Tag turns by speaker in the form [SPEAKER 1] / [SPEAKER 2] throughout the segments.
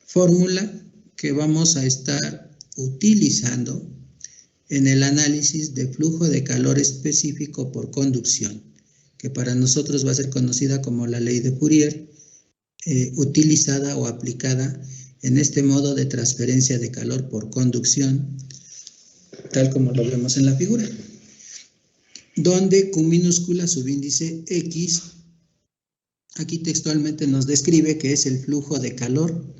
[SPEAKER 1] fórmula que vamos a estar utilizando en el análisis de flujo de calor específico por conducción, que para nosotros va a ser conocida como la ley de Fourier, utilizada o aplicada en este modo de transferencia de calor por conducción, tal como lo vemos en la figura, donde Q minúscula, subíndice X, aquí textualmente nos describe que es el flujo de calor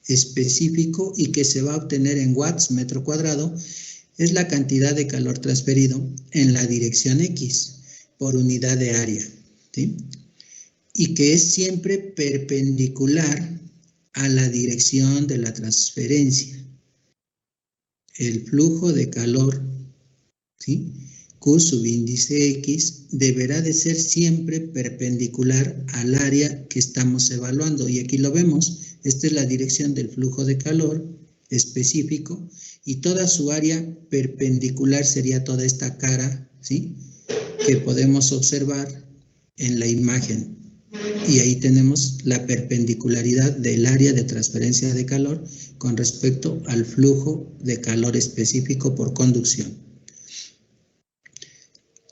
[SPEAKER 1] específico y que se va a obtener en watts metro cuadrado, es la cantidad de calor transferido en la dirección X por unidad de área, ¿sí? Y que es siempre perpendicular a la dirección de la transferencia. El flujo de calor, ¿sí?, Q subíndice X deberá de ser siempre perpendicular al área que estamos evaluando. Y aquí lo vemos, esta es la dirección del flujo de calor específico y toda su área perpendicular sería toda esta cara, ¿sí?, que podemos observar en la imagen. Y ahí tenemos la perpendicularidad del área de transferencia de calor con respecto al flujo de calor específico por conducción.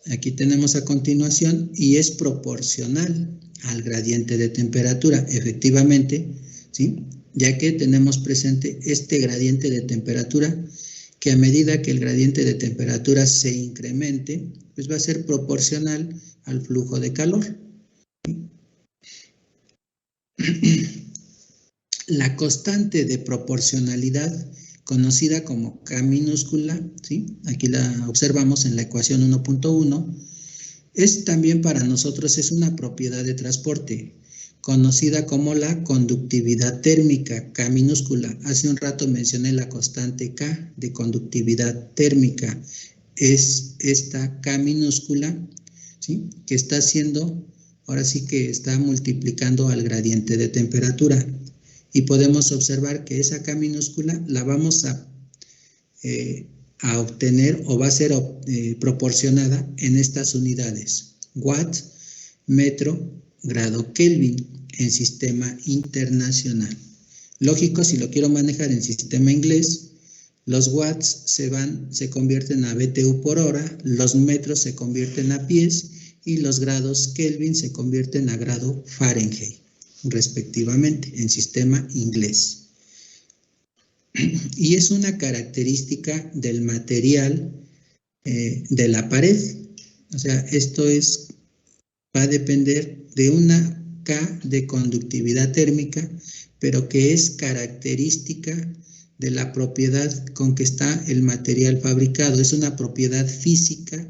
[SPEAKER 1] Aquí tenemos a continuación y es proporcional al gradiente de temperatura, efectivamente, ¿sí?, ya que tenemos presente este gradiente de temperatura que a medida que el gradiente de temperatura se incremente, pues va a ser proporcional al flujo de calor. La constante de proporcionalidad, conocida como K minúscula, ¿sí?, aquí la observamos en la ecuación 1.1, es también para nosotros es una propiedad de transporte, conocida como la conductividad térmica, K minúscula. Hace un rato mencioné la constante K de conductividad térmica, es esta K minúscula, ¿sí?, que está haciendo, ahora sí que está multiplicando al gradiente de temperatura. Y podemos observar que esa K minúscula la vamos a obtener o va a ser proporcionada en estas unidades: watt, metro, grado Kelvin en sistema internacional. Lógico, si lo quiero manejar en sistema inglés, los watts se convierten a BTU por hora, los metros se convierten a pies y los grados Kelvin se convierten a grado Fahrenheit, respectivamente, en sistema inglés. Y es una característica del material de la pared. O sea, esto va a depender de una K de conductividad térmica, pero que es característica de la propiedad con que está el material fabricado. Es una propiedad física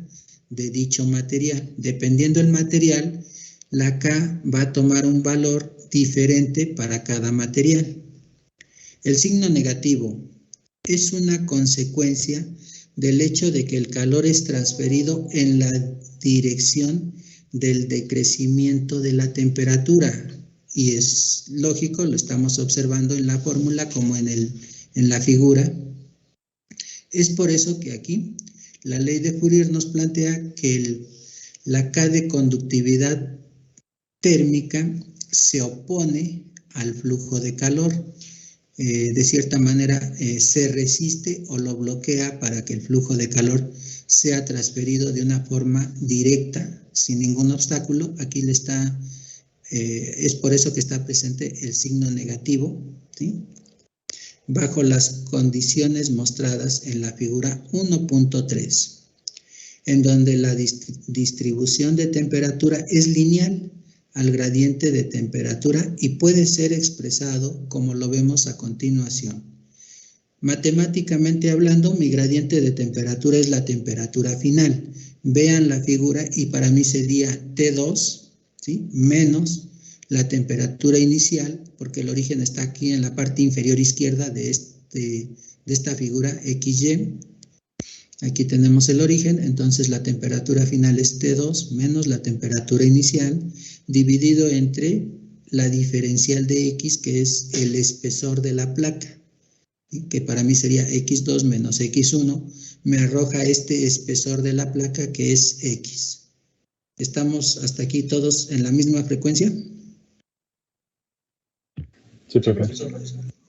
[SPEAKER 1] de dicho material. Dependiendo del material, la K va a tomar un valor diferente para cada material. El signo negativo es una consecuencia del hecho de que el calor es transferido en la dirección del decrecimiento de la temperatura. Y es lógico, lo estamos observando en la fórmula como en la figura. Es por eso que aquí la ley de Fourier nos plantea que la K de conductividad térmica se opone al flujo de calor. De cierta manera se resiste o lo bloquea para que el flujo de calor sea transferido de una forma directa, sin ningún obstáculo. Aquí es por eso que está presente el signo negativo, ¿sí?, bajo las condiciones mostradas en la figura 1.3, en donde la distribución de temperatura es lineal al gradiente de temperatura y puede ser expresado como lo vemos a continuación. Matemáticamente hablando, mi gradiente de temperatura es la temperatura final. Vean la figura y para mí sería T2, ¿sí?, menos la temperatura inicial, porque el origen está aquí en la parte inferior izquierda de esta figura XY. Aquí tenemos el origen, entonces la temperatura final es T2 menos la temperatura inicial, dividido entre la diferencial de X, que es el espesor de la placa, que para mí sería X2 menos X1, me arroja este espesor de la placa que es X. ¿Estamos hasta aquí todos en la misma frecuencia?
[SPEAKER 2] Sí, profesor.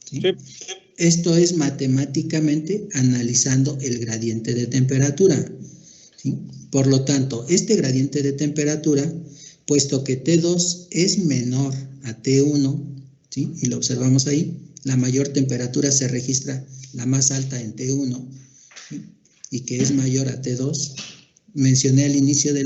[SPEAKER 1] ¿sí? Sí. Esto es matemáticamente analizando el gradiente de temperatura, ¿sí? Por lo tanto, este gradiente de temperatura, puesto que T2 es menor a T1, ¿sí? Y lo observamos ahí, la mayor temperatura se registra la más alta en T1, ¿sí? Y que es mayor a T2. Mencioné al inicio de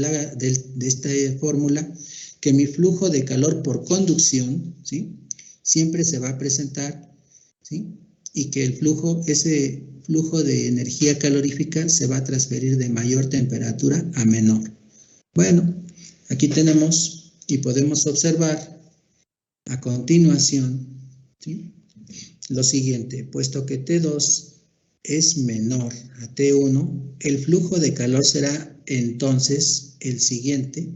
[SPEAKER 1] esta fórmula que mi flujo de calor por conducción, ¿sí? Siempre se va a presentar, ¿sí? Y que ese flujo de energía calorífica se va a transferir de mayor temperatura a menor. Bueno, aquí tenemos y podemos observar a continuación, ¿sí? Lo siguiente, puesto que T2 es menor a T1, el flujo de calor será entonces el siguiente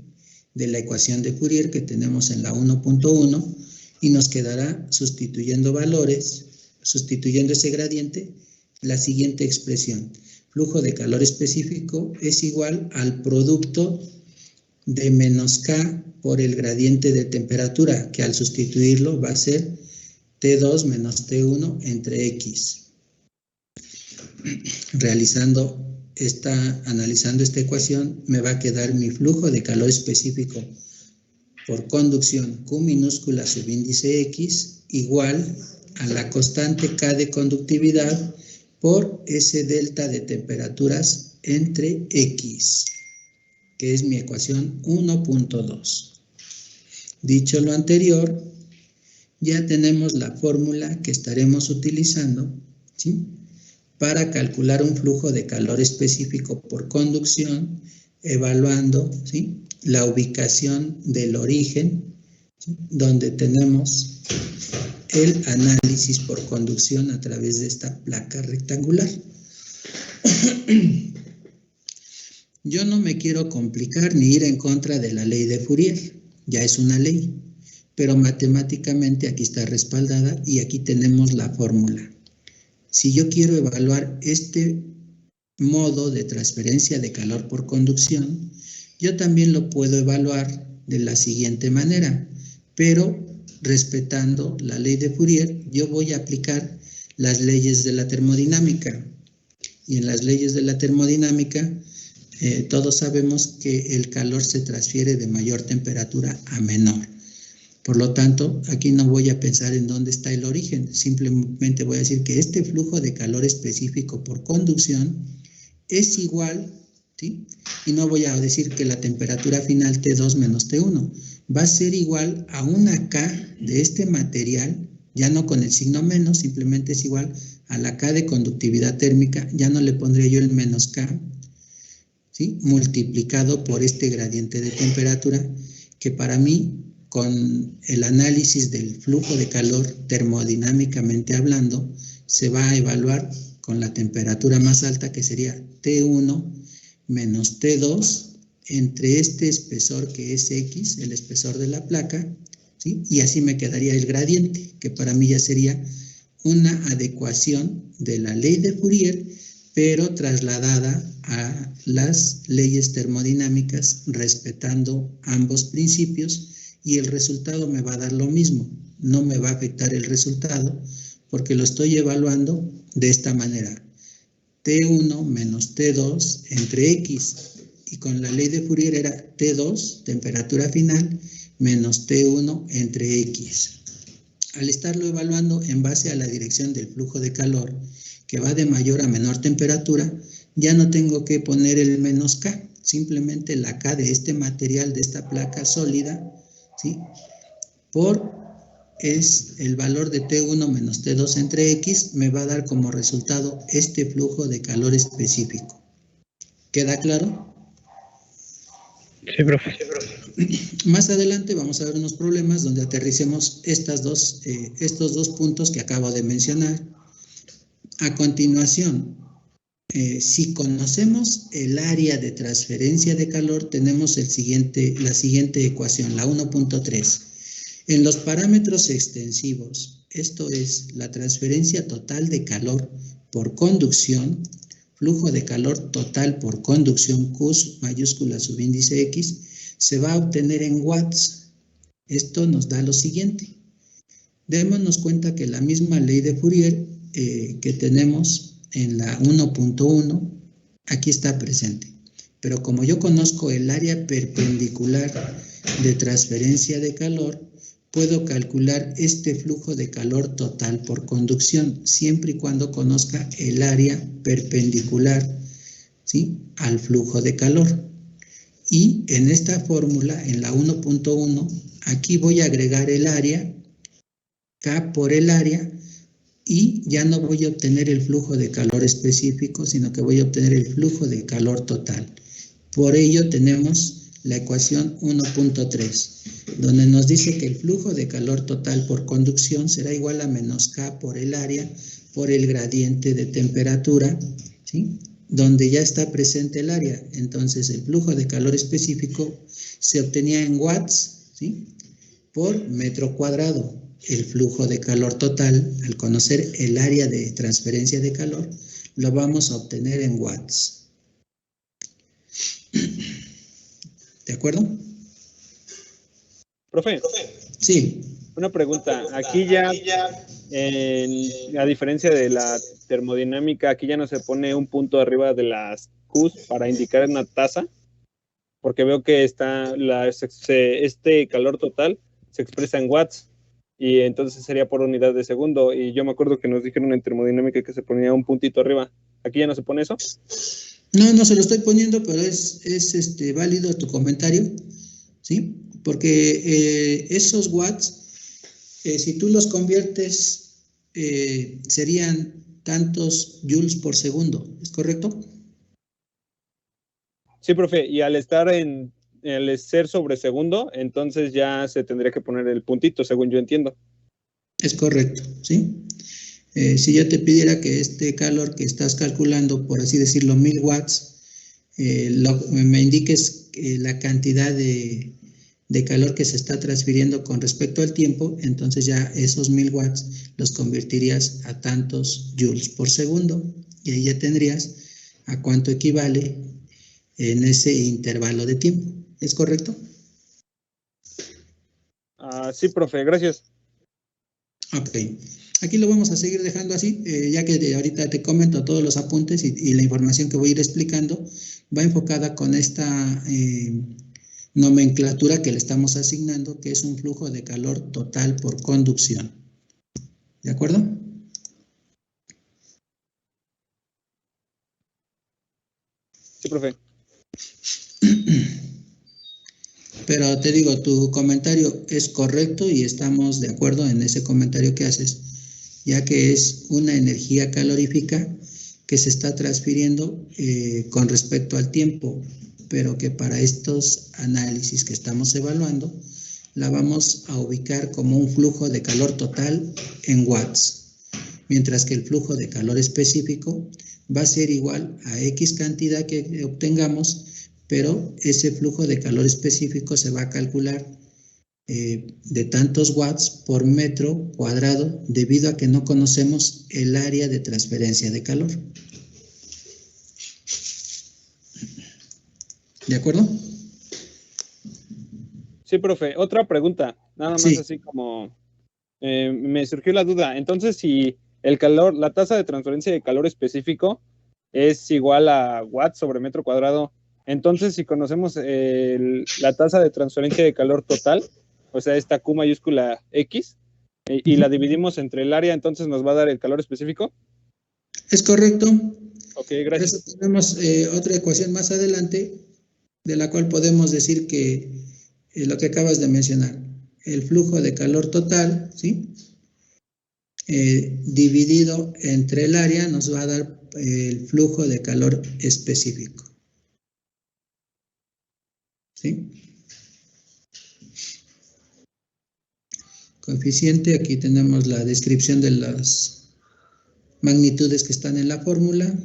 [SPEAKER 1] de la ecuación de Fourier que tenemos en la 1.1 y nos quedará sustituyendo valores, sustituyendo ese gradiente, la siguiente expresión. Flujo de calor específico es igual al producto de menos K por el gradiente de temperatura, que al sustituirlo va a ser T2 menos T1 entre X. Analizando esta ecuación, me va a quedar mi flujo de calor específico por conducción Q minúscula subíndice X igual a la constante K de conductividad por ese delta de temperaturas entre X, que es mi ecuación 1.2. Dicho lo anterior, ya tenemos la fórmula que estaremos utilizando, ¿sí? Para calcular un flujo de calor específico por conducción, evaluando, ¿sí? La ubicación del origen, ¿sí? Donde tenemos el análisis por conducción a través de esta placa rectangular. Yo no me quiero complicar ni ir en contra de la ley de Fourier, ya es una ley, pero matemáticamente aquí está respaldada y aquí tenemos la fórmula. Si yo quiero evaluar este modo de transferencia de calor por conducción, yo también lo puedo evaluar de la siguiente manera, pero respetando la ley de Fourier, yo voy a aplicar las leyes de la termodinámica. Y en las leyes de la termodinámica, todos sabemos que el calor se transfiere de mayor temperatura a menor. Por lo tanto, aquí no voy a pensar en dónde está el origen, simplemente voy a decir que este flujo de calor específico por conducción es igual, ¿sí? Y no voy a decir que la temperatura final T2 menos T1 va a ser igual a una K de este material, ya no con el signo menos, simplemente es igual a la K de conductividad térmica, ya no le pondré yo el menos K, ¿sí? Multiplicado por este gradiente de temperatura, que para mí, con el análisis del flujo de calor termodinámicamente hablando, se va a evaluar con la temperatura más alta, que sería T1 menos T2 entre este espesor que es X, el espesor de la placa, ¿sí? Y así me quedaría el gradiente, que para mí ya sería una adecuación de la ley de Fourier, pero trasladada a las leyes termodinámicas, respetando ambos principios, y el resultado me va a dar lo mismo, no me va a afectar el resultado, porque lo estoy evaluando de esta manera, T1 menos T2 entre X, y con la ley de Fourier era T2, temperatura final, menos T1 entre X. Al estarlo evaluando en base a la dirección del flujo de calor, que va de mayor a menor temperatura, ya no tengo que poner el menos K, simplemente la K de este material, de esta placa sólida, ¿sí? Es el valor de T1 menos T2 entre X, me va a dar como resultado este flujo de calor específico. ¿Queda claro?
[SPEAKER 2] Sí, profe.
[SPEAKER 1] Más adelante vamos a ver unos problemas donde aterricemos estos dos puntos que acabo de mencionar. A continuación, si conocemos el área de transferencia de calor, tenemos la siguiente ecuación, la 1.3. En los parámetros extensivos, esto es la transferencia total de calor por conducción, flujo de calor total por conducción Q mayúscula subíndice X, se va a obtener en watts. Esto nos da lo siguiente. Démonos cuenta que la misma ley de Fourier que tenemos en la 1.1, aquí está presente. Pero como yo conozco el área perpendicular de transferencia de calor, puedo calcular este flujo de calor total por conducción, siempre y cuando conozca el área perpendicular, ¿sí?, al flujo de calor. Y en esta fórmula, en la 1.1, aquí voy a agregar el área, K por el área, y ya no voy a obtener el flujo de calor específico, sino que voy a obtener el flujo de calor total. Por ello tenemos la ecuación 1.3, donde nos dice que el flujo de calor total por conducción será igual a menos K por el área por el gradiente de temperatura, ¿sí?, donde ya está presente el área. Entonces el flujo de calor específico se obtenía en watts, ¿sí?, por metro cuadrado. El flujo de calor total, al conocer el área de transferencia de calor, lo vamos a obtener en watts. ¿De acuerdo?
[SPEAKER 3] Profe.
[SPEAKER 1] Sí.
[SPEAKER 3] Una pregunta. Aquí ya, a diferencia de la termodinámica, aquí ya no se pone un punto arriba de las Qs para indicar una tasa, porque veo que está este calor total se expresa en watts, y entonces sería por unidad de segundo. Y yo me acuerdo que nos dijeron en termodinámica que se ponía un puntito arriba. ¿Aquí ya no se pone eso?
[SPEAKER 1] No, no se lo estoy poniendo, pero es válido tu comentario, ¿sí? Porque esos watts, si tú los conviertes, serían tantos joules por segundo, ¿es correcto?
[SPEAKER 3] Sí, profe, y al ser sobre segundo, entonces ya se tendría que poner el puntito, según yo entiendo.
[SPEAKER 1] Es correcto, ¿sí? Si yo te pidiera que este calor que estás calculando, por así decirlo, 1000 watts, me indiques la cantidad de calor que se está transfiriendo con respecto al tiempo, entonces ya esos 1000 watts los convertirías a tantos joules por segundo, y ahí ya tendrías a cuánto equivale en ese intervalo de tiempo. ¿Es correcto?
[SPEAKER 3] Sí, profe, gracias.
[SPEAKER 1] Ok. Aquí lo vamos a seguir dejando así, ya que ahorita te comento todos los apuntes y la información que voy a ir explicando va enfocada con esta nomenclatura que le estamos asignando, que es un flujo de calor total por conducción. ¿De acuerdo?
[SPEAKER 3] Sí, profe.
[SPEAKER 1] Pero te digo, tu comentario es correcto y estamos de acuerdo en ese comentario que haces, ya que es una energía calorífica que se está transfiriendo con respecto al tiempo, pero que para estos análisis que estamos evaluando, la vamos a ubicar como un flujo de calor total en watts, mientras que el flujo de calor específico va a ser igual a X cantidad que obtengamos, pero ese flujo de calor específico se va a calcular de tantos watts por metro cuadrado, debido a que no conocemos el área de transferencia de calor. ¿De acuerdo?
[SPEAKER 3] Sí, profe. Otra pregunta, nada más sí. Así como me surgió la duda. Entonces, si la tasa de transferencia de calor específico es igual a watts sobre metro cuadrado, entonces si conocemos la tasa de transferencia de calor total, o sea, esta Q mayúscula X, y la dividimos entre el área, entonces nos va a dar el calor específico.
[SPEAKER 1] Es correcto.
[SPEAKER 3] Ok, gracias.
[SPEAKER 1] Por eso tenemos otra ecuación más adelante, de la cual podemos decir que lo que acabas de mencionar, el flujo de calor total, ¿sí?, dividido entre el área nos va a dar el flujo de calor específico. ¿Sí? Coeficiente, aquí tenemos la descripción de las magnitudes que están en la fórmula.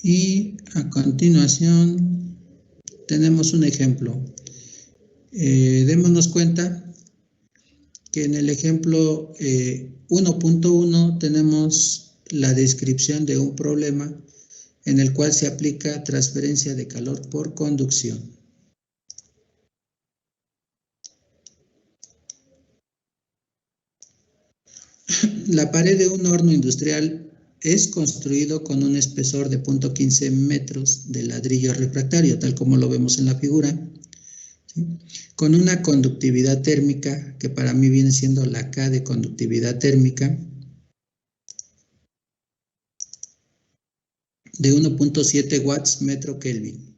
[SPEAKER 1] Y a continuación tenemos un ejemplo. Démonos cuenta que en el ejemplo 1.1 tenemos la descripción de un problema en el cual se aplica transferencia de calor por conducción. La pared de un horno industrial es construido con un espesor de 0.15 metros de ladrillo refractario, tal como lo vemos en la figura, ¿sí? Con una conductividad térmica, que para mí viene siendo la K de conductividad térmica, de 1.7 watts metro Kelvin.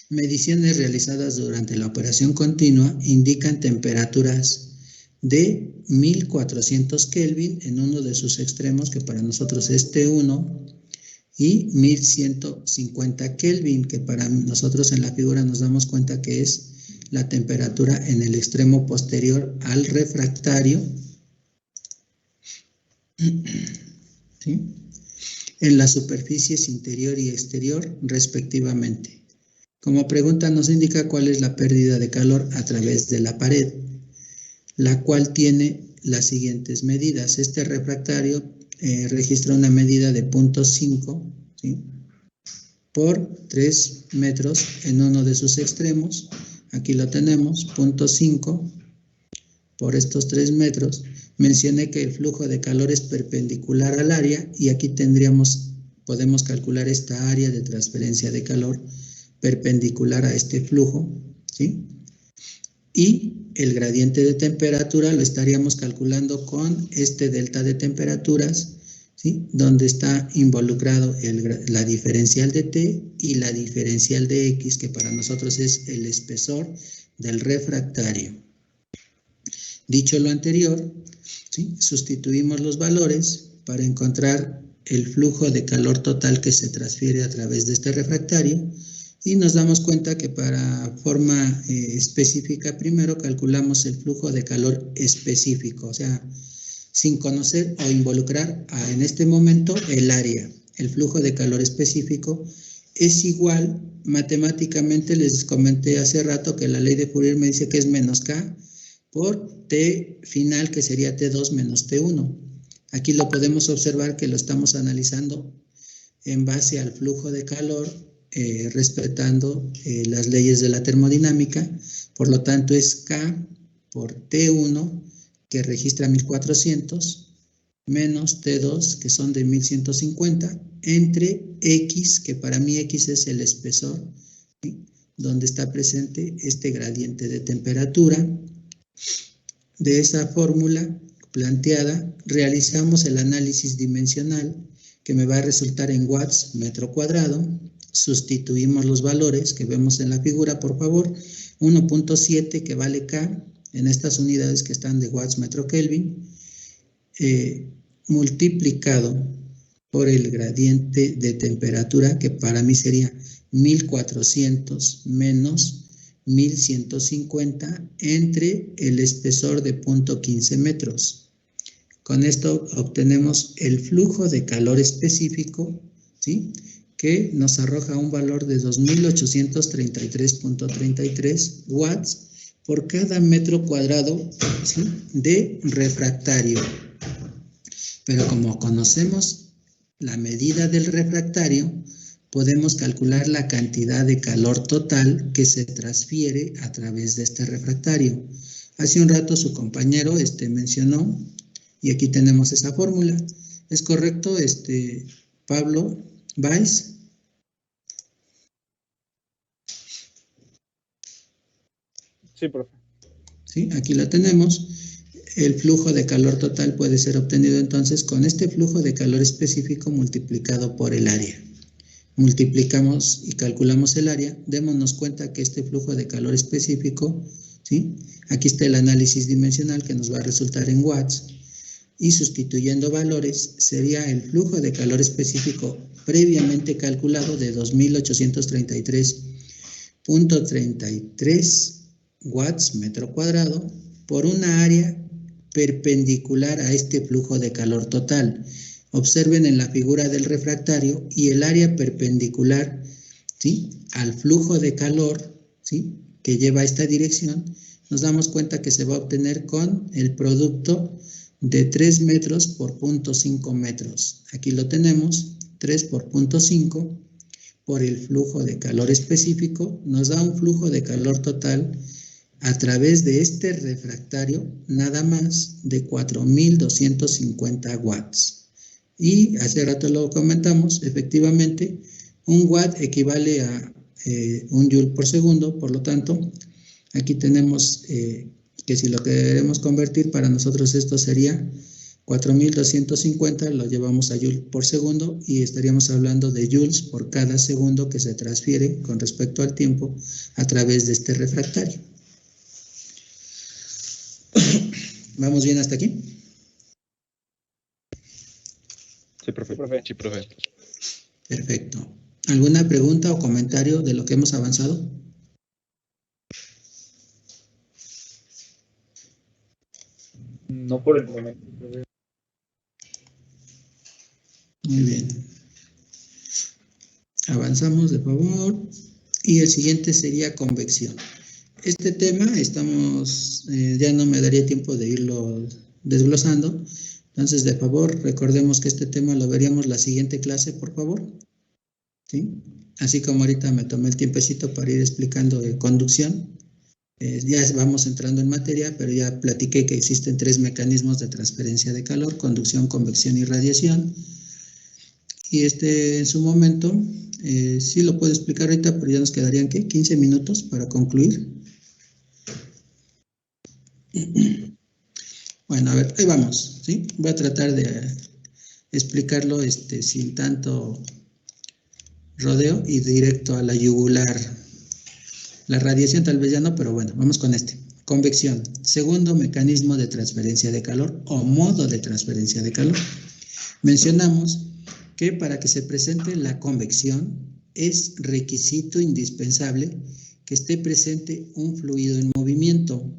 [SPEAKER 1] Mediciones realizadas durante la operación continua indican temperaturas de 1400 Kelvin en uno de sus extremos, que para nosotros es T1, y 1150 Kelvin, que para nosotros en la figura nos damos cuenta que es la temperatura en el extremo posterior al refractario, ¿sí?, en las superficies interior y exterior respectivamente. Como pregunta nos indica cuál es la pérdida de calor a través de la pared, la cual tiene las siguientes medidas. Este refractario registra una medida de 0.5, ¿sí?, por 3 metros en uno de sus extremos. Aquí lo tenemos, 0.5 por estos 3 metros. Mencioné que el flujo de calor es perpendicular al área y aquí podemos calcular esta área de transferencia de calor perpendicular a este flujo, ¿sí? Y el gradiente de temperatura lo estaríamos calculando con este delta de temperaturas, ¿sí?, donde está involucrado la diferencial de T y la diferencial de X, que para nosotros es el espesor del refractario. Dicho lo anterior, ¿sí?, sustituimos los valores para encontrar el flujo de calor total que se transfiere a través de este refractario y nos damos cuenta que para forma específica primero calculamos el flujo de calor específico, o sea, sin conocer o involucrar en este momento el área. El flujo de calor específico es igual, matemáticamente les comenté hace rato que la ley de Fourier me dice que es menos K por T final, que sería T2 menos T1. Aquí lo podemos observar que lo estamos analizando en base al flujo de calor, respetando las leyes de la termodinámica. Por lo tanto es K por T1, que registra 1400, menos T2, que son de 1150, entre X, que para mí X es el espesor, ¿sí?, donde está presente este gradiente de temperatura. De esa fórmula planteada, realizamos el análisis dimensional, que me va a resultar en watts metro cuadrado. Sustituimos los valores que vemos en la figura, por favor. 1.7, que vale K en estas unidades que están de watts metro Kelvin, multiplicado por el gradiente de temperatura, que para mí sería 1400 menos 1150 entre el espesor de 0.15 metros. Con esto obtenemos el flujo de calor específico, ¿sí?, que nos arroja un valor de 2833.33 watts por cada metro cuadrado, ¿sí?, de refractario. Pero como conocemos la medida del refractario, podemos calcular la cantidad de calor total que se transfiere a través de este refractario. Hace un rato su compañero mencionó, y aquí tenemos esa fórmula. ¿Es correcto, Pablo Valls?
[SPEAKER 3] Sí, profe.
[SPEAKER 1] Sí, aquí la tenemos. El flujo de calor total puede ser obtenido entonces con este flujo de calor específico multiplicado por el área. Multiplicamos y calculamos el área, démonos cuenta que este flujo de calor específico, ¿sí?, aquí está el análisis dimensional que nos va a resultar en watts, y sustituyendo valores sería el flujo de calor específico previamente calculado de 2833.33 watts metro cuadrado por una área perpendicular a este flujo de calor total. Observen en la figura del refractario y el área perpendicular, ¿sí?, al flujo de calor, ¿sí?, que lleva esta dirección, nos damos cuenta que se va a obtener con el producto de 3 metros por 0.5 metros. Aquí lo tenemos, 3 por 0.5 por el flujo de calor específico, nos da un flujo de calor total a través de este refractario nada más de 4.250 watts. Y hace rato lo comentamos, efectivamente, un watt equivale a 1 joule por segundo, por lo tanto, aquí tenemos que si lo queremos convertir, para nosotros esto sería 4.250, lo llevamos a joule por segundo y estaríamos hablando de joules por cada segundo que se transfiere con respecto al tiempo a través de este refractario. ¿Vamos bien hasta aquí?
[SPEAKER 3] Sí, profe.
[SPEAKER 2] Sí, profe.
[SPEAKER 1] Perfecto. ¿Alguna pregunta o comentario de lo que hemos avanzado?
[SPEAKER 4] No por el momento.
[SPEAKER 1] Muy bien. Avanzamos, de favor. Y el siguiente sería convección. Este tema ya no me daría tiempo de irlo desglosando. Entonces, de favor, recordemos que este tema lo veríamos la siguiente clase, por favor. ¿Sí? Así como ahorita me tomé el tiempecito para ir explicando conducción. Ya vamos entrando en materia, pero ya platiqué que existen 3 mecanismos de transferencia de calor: conducción, convección y radiación. Y en su momento, sí lo puedo explicar ahorita, pero ya nos quedarían, ¿qué? 15 minutos para concluir. Bueno, a ver, ahí vamos, ¿sí? Voy a tratar de explicarlo sin tanto rodeo y directo a la yugular. La radiación tal vez ya no, pero bueno, vamos con este. Convección, segundo mecanismo de transferencia de calor o modo de transferencia de calor. Mencionamos que para que se presente la convección es requisito indispensable que esté presente un fluido en movimiento,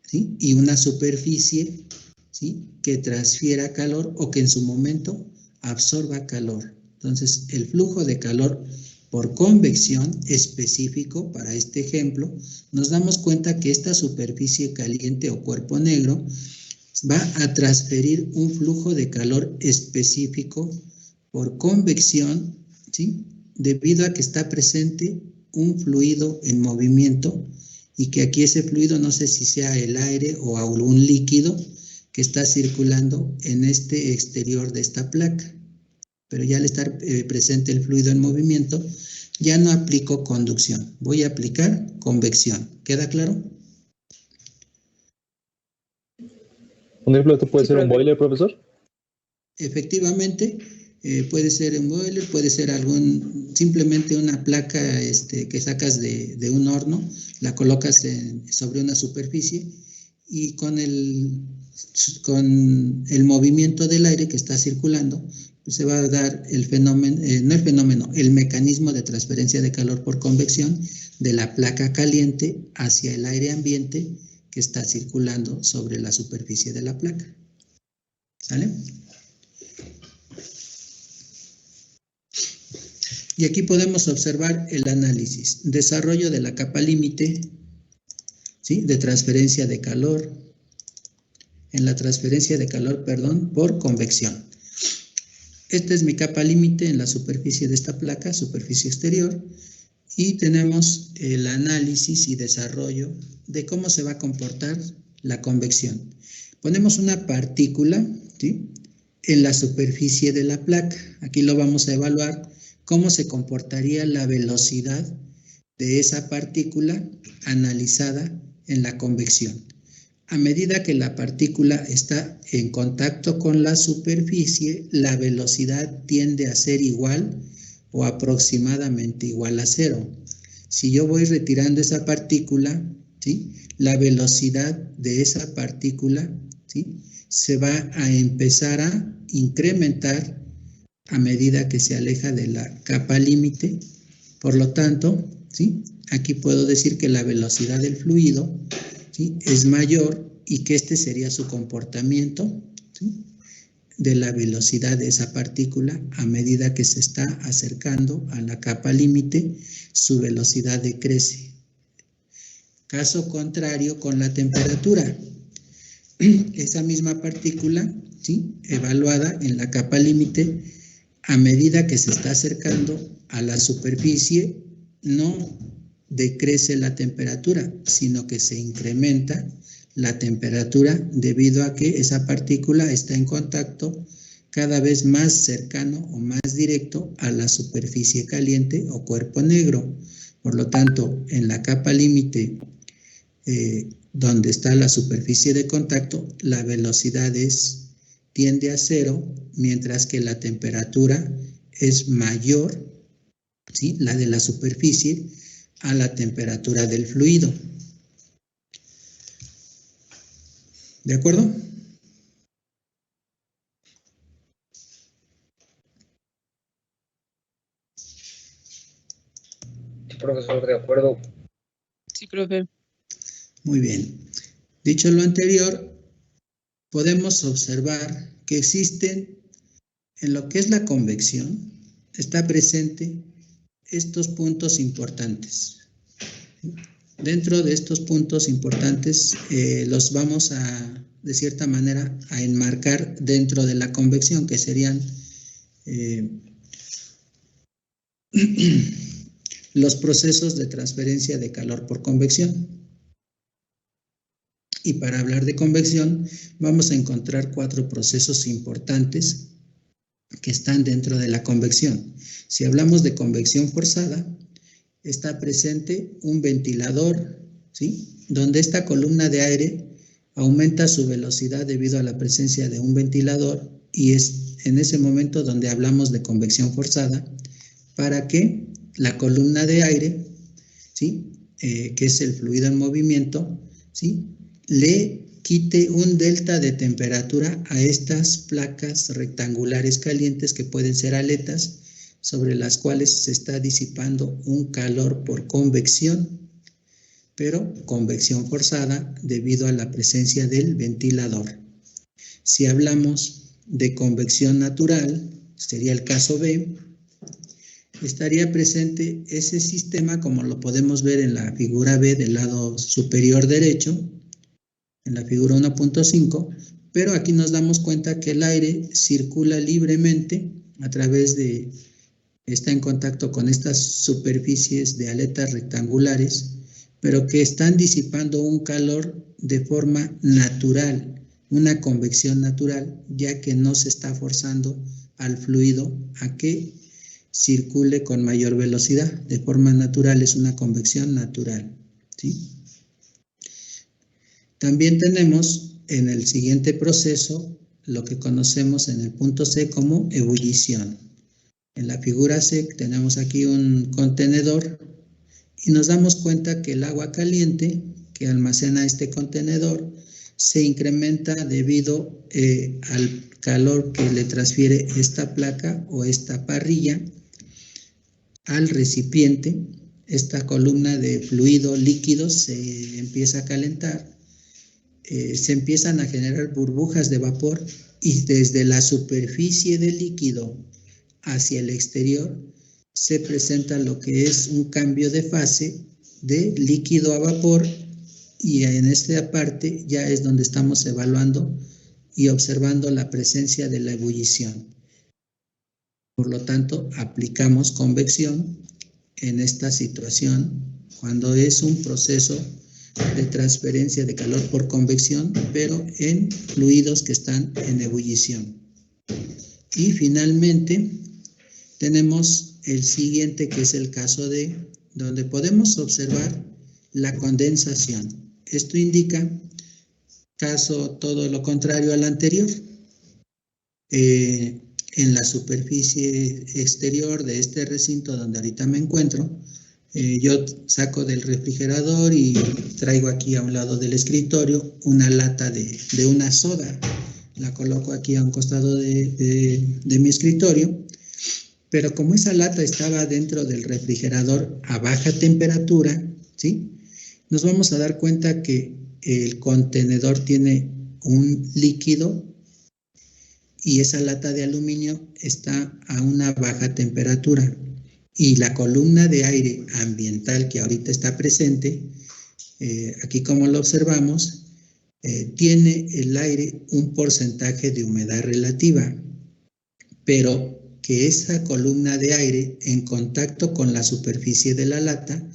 [SPEAKER 1] ¿sí? Y una superficie, ¿sí?, que transfiera calor o que en su momento absorba calor. Entonces, el flujo de calor por convección específico, para este ejemplo, nos damos cuenta que esta superficie caliente o cuerpo negro va a transferir un flujo de calor específico por convección, ¿sí?, debido a que está presente un fluido en movimiento y que aquí ese fluido, no sé si sea el aire o algún líquido que está circulando en este exterior de esta placa. Pero ya al estar presente el fluido en movimiento, ya no aplico conducción, voy a aplicar convección. ¿Queda claro?
[SPEAKER 4] Un ejemplo, ¿esto puede ser un boiler, profesor?
[SPEAKER 1] Efectivamente, puede ser un boiler, puede ser simplemente una placa que sacas de un horno, la colocas sobre una superficie y con el movimiento del aire que está circulando, pues se va a dar el mecanismo de transferencia de calor por convección de la placa caliente hacia el aire ambiente que está circulando sobre la superficie de la placa. ¿Sale? Y aquí podemos observar el análisis. Desarrollo de la capa límite, ¿sí?, de transferencia de calor. En la transferencia de calor, por convección. Esta es mi capa límite en la superficie de esta placa, superficie exterior. Y tenemos el análisis y desarrollo de cómo se va a comportar la convección. Ponemos una partícula, ¿sí?, en la superficie de la placa. Aquí lo vamos a evaluar cómo se comportaría la velocidad de esa partícula analizada en la convección. A medida que la partícula está en contacto con la superficie, la velocidad tiende a ser igual o aproximadamente igual a 0. Si yo voy retirando esa partícula, ¿sí?, la velocidad de esa partícula, ¿sí?, se va a empezar a incrementar a medida que se aleja de la capa límite. Por lo tanto, ¿sí?, aquí puedo decir que la velocidad del fluido, ¿sí?, es mayor y que este sería su comportamiento, ¿sí?, de la velocidad de esa partícula a medida que se está acercando a la capa límite, su velocidad decrece. Caso contrario con la temperatura. Esa misma partícula, ¿sí?, evaluada en la capa límite, a medida que se está acercando a la superficie, no decrece la temperatura, sino que se incrementa la temperatura debido a que esa partícula está en contacto cada vez más cercano o más directo a la superficie caliente o cuerpo negro. Por lo tanto, en la capa límite donde está la superficie de contacto, la velocidad tiende a 0, mientras que la temperatura es mayor, ¿sí?, la de la superficie, a la temperatura del fluido. ¿De acuerdo?
[SPEAKER 2] Sí, profesor, de acuerdo.
[SPEAKER 5] Sí, profe.
[SPEAKER 1] Muy bien. Dicho lo anterior, podemos observar que existen, en lo que es la convección, está presente estos puntos importantes. Dentro de estos puntos importantes los vamos a, de cierta manera, a enmarcar dentro de la convección, que serían los procesos de transferencia de calor por convección. Y para hablar de convección, vamos a encontrar 4 procesos importantes que están dentro de la convección. Si hablamos de convección forzada, está presente un ventilador, ¿sí?, donde esta columna de aire aumenta su velocidad debido a la presencia de un ventilador, y es en ese momento donde hablamos de convección forzada, para que la columna de aire, ¿sí?, que es el fluido en movimiento, ¿sí?, le quite un delta de temperatura a estas placas rectangulares calientes que pueden ser aletas, sobre las cuales se está disipando un calor por convección, pero convección forzada debido a la presencia del ventilador. Si hablamos de convección natural, sería el caso B, estaría presente ese sistema como lo podemos ver en la figura B del lado superior derecho, en la figura 1.5, pero aquí nos damos cuenta que el aire circula libremente a través de, está en contacto con estas superficies de aletas rectangulares, pero que están disipando un calor de forma natural, una convección natural, ya que no se está forzando al fluido a que circule con mayor velocidad. De forma natural, es una convección natural, ¿sí? También tenemos en el siguiente proceso lo que conocemos en el punto C como ebullición. En la figura C tenemos aquí un contenedor y nos damos cuenta que el agua caliente que almacena este contenedor se incrementa debido al calor que le transfiere esta placa o esta parrilla al recipiente. Esta columna de fluido líquido se empieza a calentar. Se empiezan a generar burbujas de vapor y desde la superficie del líquido hacia el exterior se presenta lo que es un cambio de fase de líquido a vapor, y en esta parte ya es donde estamos evaluando y observando la presencia de la ebullición. Por lo tanto, aplicamos convección en esta situación cuando es un proceso de transferencia de calor por convección, pero en fluidos que están en ebullición. Y finalmente tenemos el siguiente, que es el caso D, donde podemos observar la condensación. Esto indica caso todo lo contrario al anterior. En la superficie exterior de este recinto donde ahorita me encuentro, yo saco del refrigerador y traigo aquí a un lado del escritorio una lata de una soda. La coloco aquí a un costado de mi escritorio, pero como esa lata estaba dentro del refrigerador a baja temperatura, ¿sí?, nos vamos a dar cuenta que el contenedor tiene un líquido y esa lata de aluminio está a una baja temperatura. Y la columna de aire ambiental que ahorita está presente, aquí como lo observamos, tiene el aire un porcentaje de humedad relativa, pero que esa columna de aire en contacto con la superficie de la lata,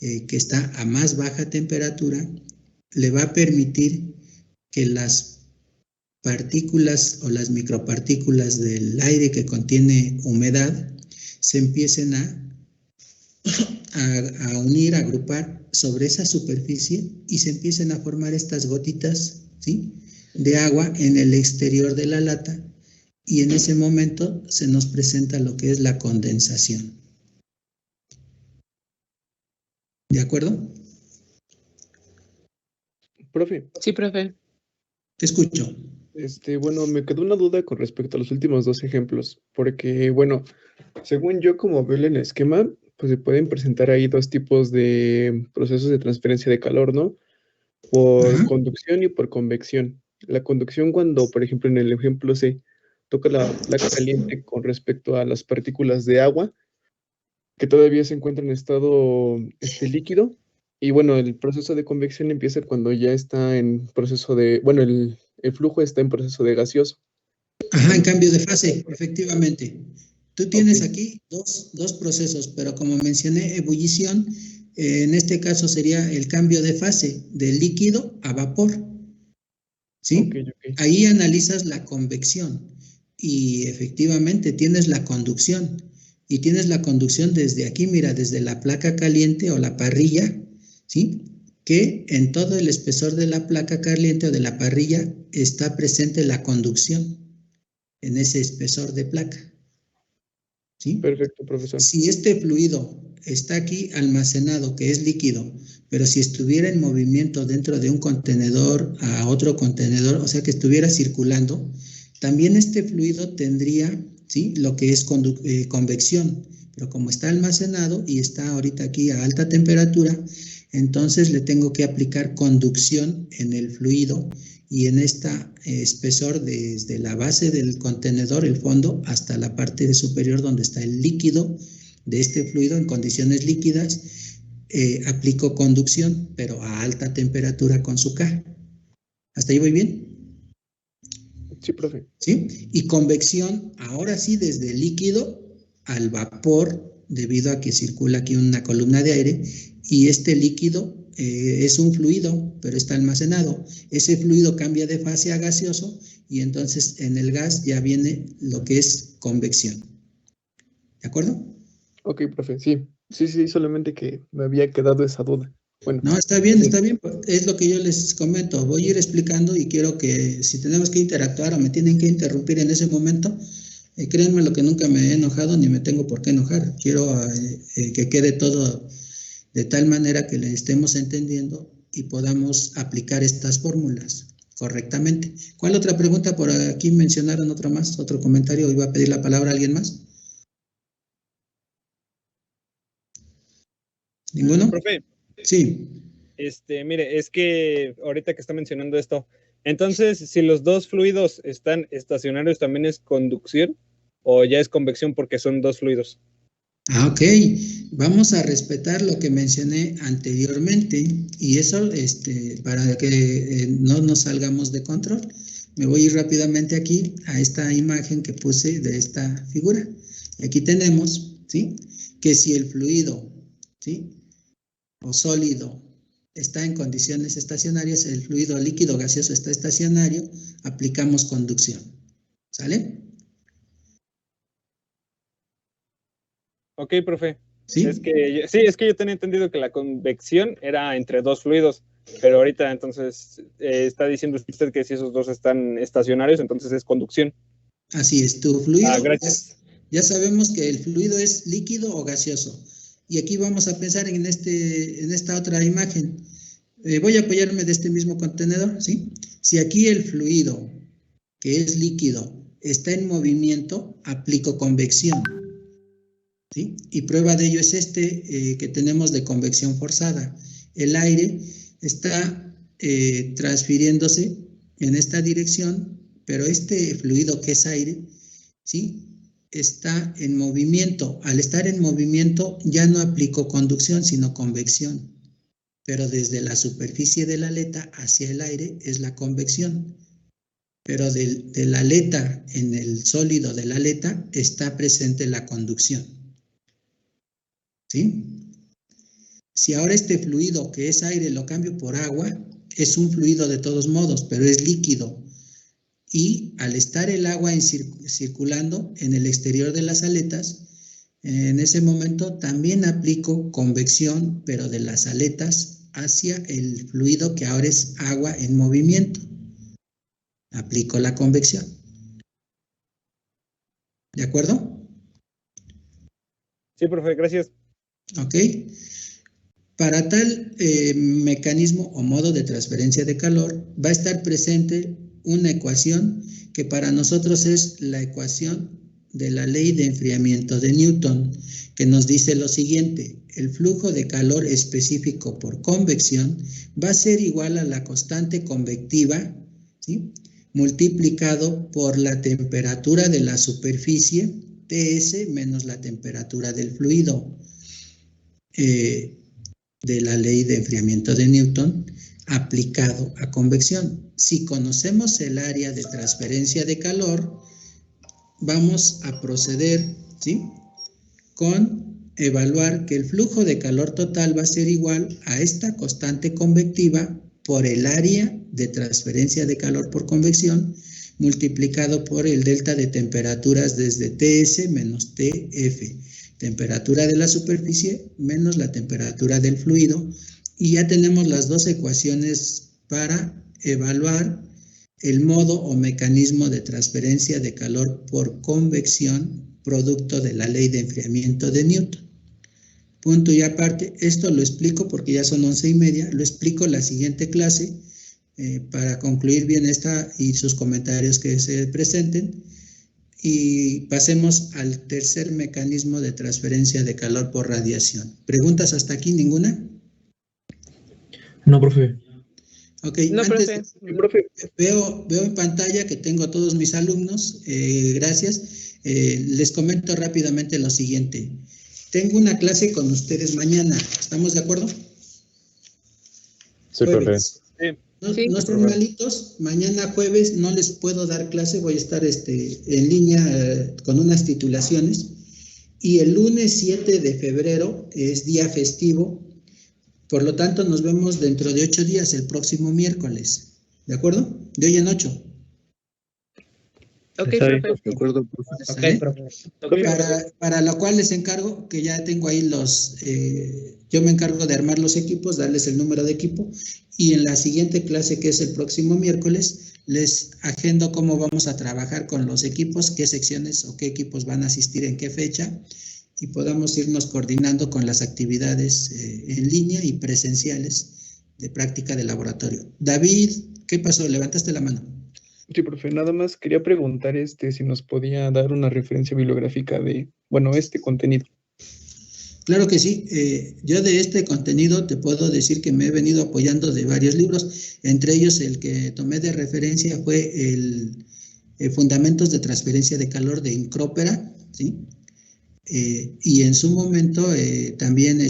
[SPEAKER 1] que está a más baja temperatura, le va a permitir que las partículas o las micropartículas del aire que contiene humedad se empiecen a unir, a agrupar sobre esa superficie y se empiecen a formar estas gotitas, ¿sí?, de agua en el exterior de la lata, y en ese momento se nos presenta lo que es la condensación. ¿De acuerdo?
[SPEAKER 6] Profe,
[SPEAKER 5] Sí, profe.
[SPEAKER 1] Te escucho.
[SPEAKER 6] bueno, me quedó una duda con respecto a los últimos dos ejemplos, porque, bueno, según yo, como veo en el esquema, pues se pueden presentar ahí dos tipos de procesos de transferencia de calor, ¿no? Por
[SPEAKER 1] Ajá.
[SPEAKER 6] conducción y por convección. La conducción cuando, por ejemplo, en el ejemplo C, toca la placa caliente con respecto a las partículas de agua, que todavía se encuentran en estado líquido. Y bueno, el proceso de convección empieza cuando ya está en proceso de, bueno, el flujo está en proceso de gaseoso.
[SPEAKER 1] Ajá, en cambio de fase, efectivamente. Tú tienes
[SPEAKER 6] Ok.
[SPEAKER 1] aquí dos procesos, pero como mencioné, ebullición, en este caso sería el cambio de fase de líquido a vapor, ¿sí?
[SPEAKER 6] Ok.
[SPEAKER 1] Ahí analizas la convección y efectivamente tienes la conducción. Y tienes la conducción desde aquí, mira, desde la placa caliente o la parrilla, ¿sí?, que en todo el espesor de la placa caliente o de la parrilla está presente la conducción en ese espesor de placa, ¿sí?
[SPEAKER 6] Perfecto, profesor.
[SPEAKER 1] Si este fluido está aquí almacenado, que es líquido, pero si estuviera en movimiento dentro de un contenedor a otro contenedor, o sea que estuviera circulando, también este fluido tendría, ¿sí?, lo que es convección, pero como está almacenado y está ahorita aquí a alta temperatura, entonces le tengo que aplicar conducción en el fluido y en este espesor desde la base del contenedor, el fondo, hasta la parte superior donde está el líquido de este fluido en condiciones líquidas, aplico conducción, pero a alta temperatura con su K. ¿Hasta ahí voy bien?
[SPEAKER 6] Sí, profe.
[SPEAKER 1] ¿Sí? Y convección, ahora sí, desde el líquido al vapor, debido a que circula aquí una columna de aire, y este líquido es un fluido, pero está almacenado. Ese fluido cambia de fase a gaseoso, y entonces en el gas ya viene lo que es convección. ¿De acuerdo?
[SPEAKER 6] Ok, profe, sí, solamente que me había quedado esa duda. Bueno.
[SPEAKER 1] No, está bien, es lo que yo les comento. Voy a ir explicando y quiero que si tenemos que interactuar o me tienen que interrumpir en ese momento, créanme lo que nunca me he enojado ni me tengo por qué enojar. Quiero que quede todo de tal manera que le estemos entendiendo y podamos aplicar estas fórmulas correctamente. ¿Cuál otra pregunta? Por aquí mencionaron otra más, otro comentario. ¿Iba a pedir la palabra a alguien más? ¿Ninguno?
[SPEAKER 3] Profe,
[SPEAKER 1] Sí.
[SPEAKER 3] mire, es que ahorita que está mencionando esto, entonces, si los dos fluidos están estacionarios, ¿también es conducción o ya es convección porque son dos fluidos?
[SPEAKER 1] Ah, ok. Vamos a respetar lo que mencioné anteriormente y eso, para que no nos salgamos de control. Me voy a ir rápidamente aquí a esta imagen que puse de esta figura. Y aquí tenemos, ¿sí?, que si el fluido, ¿sí?, o sólido está en condiciones estacionarias, el fluido líquido gaseoso está estacionario, aplicamos conducción. ¿Sale?
[SPEAKER 3] Ok, profe.
[SPEAKER 1] ¿Sí?
[SPEAKER 3] Es que yo tenía entendido que la convección era entre dos fluidos, pero ahorita entonces está diciendo usted que si esos dos están estacionarios, entonces es conducción.
[SPEAKER 1] Así es, tu fluido,
[SPEAKER 3] gracias.
[SPEAKER 1] ya sabemos que el fluido es líquido o gaseoso. Y aquí vamos a pensar en esta otra imagen. Voy a apoyarme de este mismo contenedor, ¿sí? Si aquí el fluido, que es líquido, está en movimiento, aplico convección, ¿sí? Y prueba de ello es que tenemos de convección forzada. El aire está transfiriéndose en esta dirección, pero este fluido que es aire, ¿sí?, está en movimiento. Al estar en movimiento ya no aplico conducción, sino convección. Pero desde la superficie de la aleta hacia el aire es la convección. pero de la aleta, en el sólido de la aleta, está presente la conducción. ¿Sí? Si ahora este fluido que es aire lo cambio por agua, es un fluido de todos modos, pero es líquido. Y al estar el agua circulando en el exterior de las aletas, en ese momento también aplico convección, pero de las aletas hacia el fluido que ahora es agua en movimiento. Aplico la convección. ¿De acuerdo?
[SPEAKER 3] Sí, profe, gracias.
[SPEAKER 1] Ok. Para tal mecanismo o modo de transferencia de calor, va a estar presente una ecuación que para nosotros es la ecuación de la ley de enfriamiento de Newton, que nos dice lo siguiente: el flujo de calor específico por convección va a ser igual a la constante convectiva, ¿sí?, multiplicado por la temperatura de la superficie, Ts, menos la temperatura del fluido, de la ley de enfriamiento de Newton aplicado a convección. Si conocemos el área de transferencia de calor, vamos a proceder, ¿sí?, con evaluar que el flujo de calor total va a ser igual a esta constante convectiva por el área de transferencia de calor por convección multiplicado por el delta de temperaturas desde Ts menos Tf, temperatura de la superficie menos la temperatura del fluido, y ya tenemos las dos ecuaciones para evaluar el modo o mecanismo de transferencia de calor por convección producto de la ley de enfriamiento de Newton. Punto y aparte, esto lo explico porque ya son 11:30, lo explico en la siguiente clase para concluir bien esta y sus comentarios que se presenten, y pasemos al tercer mecanismo de transferencia de calor por radiación. ¿Preguntas hasta aquí? ¿Ninguna?
[SPEAKER 4] No, profe.
[SPEAKER 1] Ok,
[SPEAKER 5] No,
[SPEAKER 1] antes
[SPEAKER 6] Profe,
[SPEAKER 1] veo en pantalla que tengo a todos mis alumnos, gracias. Les comento rápidamente lo siguiente. Tengo una clase con ustedes mañana, ¿estamos de acuerdo?
[SPEAKER 4] Sí, profe.
[SPEAKER 1] No estén malitos, mañana jueves no les puedo dar clase, voy a estar en línea con unas titulaciones, y el lunes 7 de febrero es día festivo, por lo tanto nos vemos dentro de 8 días, el próximo miércoles, ¿de acuerdo? De hoy en 8.
[SPEAKER 5] Ok,
[SPEAKER 4] Está bien.
[SPEAKER 5] profe.
[SPEAKER 6] de acuerdo, profe.
[SPEAKER 1] ¿Sale?
[SPEAKER 2] profe.
[SPEAKER 1] Para lo cual les encargo, que ya tengo ahí yo me encargo de armar los equipos, darles el número de equipo, y en la siguiente clase, que es el próximo miércoles, les agendo cómo vamos a trabajar con los equipos, qué secciones o qué equipos van a asistir en qué fecha, y podamos irnos coordinando con las actividades en línea y presenciales de práctica de laboratorio. David, ¿qué pasó? Levantaste la mano.
[SPEAKER 6] Sí, profe, nada más quería preguntar si nos podía dar una referencia bibliográfica de, bueno, este contenido.
[SPEAKER 1] Claro que sí. Yo de este contenido te puedo decir que me he venido apoyando de varios libros. Entre ellos, el que tomé de referencia fue el Fundamentos de Transferencia de Calor de Incrópera, ¿sí? Y en su momento también,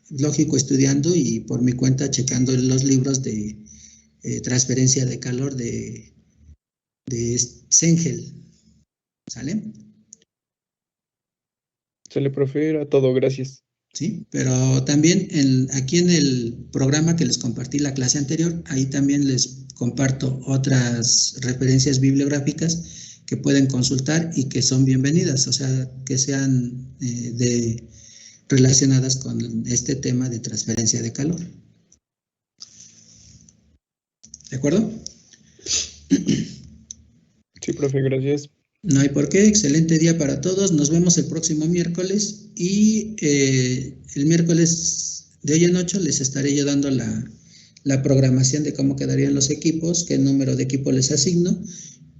[SPEAKER 1] lógico, estudiando y por mi cuenta checando los libros de transferencia de calor de Sengel. ¿Sale?
[SPEAKER 6] Sale, profe, era todo, gracias.
[SPEAKER 1] Sí, pero también aquí en el programa que les compartí la clase anterior, ahí también les comparto otras referencias bibliográficas que pueden consultar y que son bienvenidas, o sea, que sean relacionadas con este tema de transferencia de calor. ¿De acuerdo?
[SPEAKER 6] Sí, profe, gracias.
[SPEAKER 1] No hay por qué. Excelente día para todos. Nos vemos el próximo miércoles, y el miércoles de hoy en 8 les estaré yo dando la programación de cómo quedarían los equipos, qué número de equipo les asigno,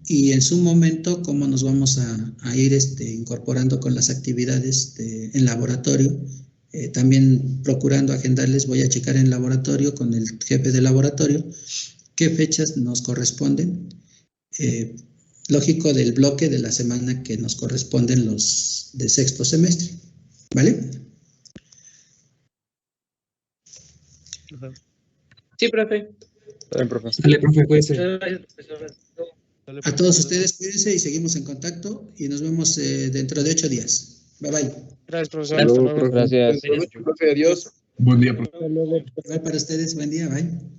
[SPEAKER 1] y en su momento cómo nos vamos a ir incorporando con las actividades en laboratorio. También procurando agendarles, voy a checar en laboratorio con el jefe de laboratorio qué fechas nos corresponden. Lógico, del bloque de la semana que nos corresponden los de sexto semestre, ¿vale?
[SPEAKER 5] Sí, profe.
[SPEAKER 3] Está bien, profe.
[SPEAKER 4] Dale, profe, cuídese.
[SPEAKER 2] Gracias, profesor.
[SPEAKER 1] A todos ustedes, cuídense y seguimos en contacto y nos vemos dentro de 8 días. Bye bye.
[SPEAKER 5] Gracias, profesor.
[SPEAKER 4] Hasta
[SPEAKER 5] Hasta
[SPEAKER 4] luego,
[SPEAKER 5] luego.
[SPEAKER 4] profe.
[SPEAKER 3] Gracias.
[SPEAKER 6] Buenas noches, profe, adiós.
[SPEAKER 7] Buen día, profe.
[SPEAKER 2] Hasta luego.
[SPEAKER 1] Bye para ustedes, buen día, bye.